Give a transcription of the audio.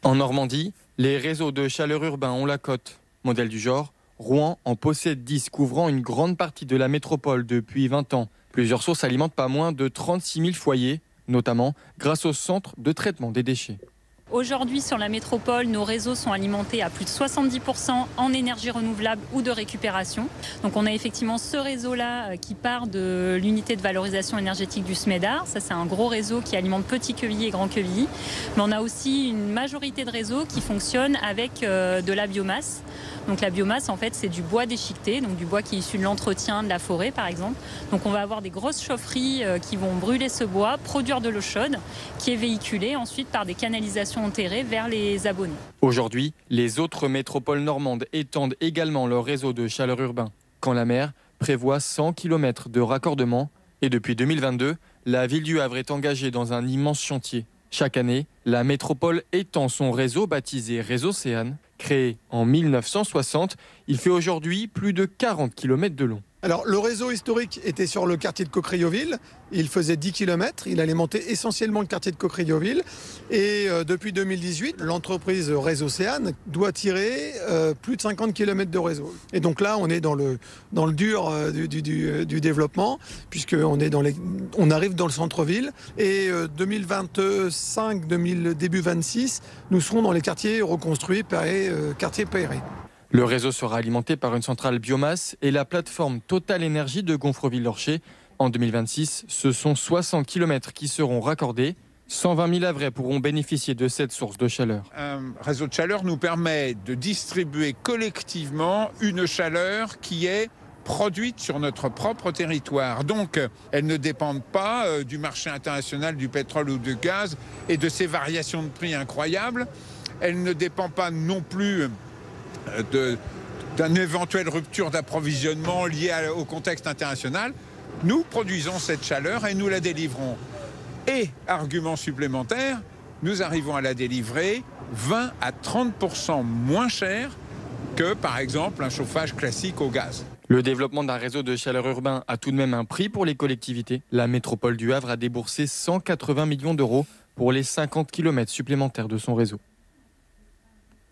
En Normandie, les réseaux de chaleur urbain ont la cote. Modèle du genre, Rouen en possède 10, couvrant une grande partie de la métropole depuis 20 ans. Plusieurs sources alimentent pas moins de 36 000 foyers, notamment grâce au centre de traitement des déchets. Aujourd'hui, sur la métropole, nos réseaux sont alimentés à plus de 70% en énergie renouvelable ou de récupération. Donc on a effectivement ce réseau-là qui part de l'unité de valorisation énergétique du SMEDAR. Ça, c'est un gros réseau qui alimente Petit-Quevilly et Grand-Quevilly. Mais on a aussi une majorité de réseaux qui fonctionnent avec de la biomasse. Donc la biomasse, en fait, c'est du bois déchiqueté, donc du bois qui est issu de l'entretien de la forêt, par exemple. Donc on va avoir des grosses chaufferies qui vont brûler ce bois, produire de l'eau chaude, qui est véhiculée ensuite par des canalisations enterrées vers les abonnés. Aujourd'hui, les autres métropoles normandes étendent également leur réseau de chaleur urbain. Quand la mer prévoit 100 km de raccordement et depuis 2022, la ville du Havre est engagée dans un immense chantier. Chaque année, la métropole étend son réseau baptisé Réseau Céane. Créé en 1960, il fait aujourd'hui plus de 40 km de long. Alors, le réseau historique était sur le quartier de Coquerilleville. Il faisait 10 km. Il alimentait essentiellement le quartier de Coquerilleville. Et depuis 2018, l'entreprise Réseau Céane doit tirer plus de 50 km de réseau. Et donc là, on est dans le dur du développement, puisqu'on on arrive dans le centre-ville. Et 2025, début 2026, nous serons dans les quartiers reconstruits, quartiers Perret. Le réseau sera alimenté par une centrale biomasse et la plateforme Total Énergie de Gonfreville-Lorcher. En 2026, ce sont 60 km qui seront raccordés. 120 000 Havrais pourront bénéficier de cette source de chaleur. Un réseau de chaleur nous permet de distribuer collectivement une chaleur qui est produite sur notre propre territoire. Donc, elles ne dépendent pas du marché international du pétrole ou du gaz et de ces variations de prix incroyables. Elles ne dépendent pas non plus d'une éventuelle rupture d'approvisionnement liée au contexte international. Nous produisons cette chaleur et nous la délivrons. Et, argument supplémentaire, nous arrivons à la délivrer 20 à 30% moins cher que, par exemple, un chauffage classique au gaz. Le développement d'un réseau de chaleur urbain a tout de même un prix pour les collectivités. La métropole du Havre a déboursé 180 millions d'euros pour les 50 km supplémentaires de son réseau.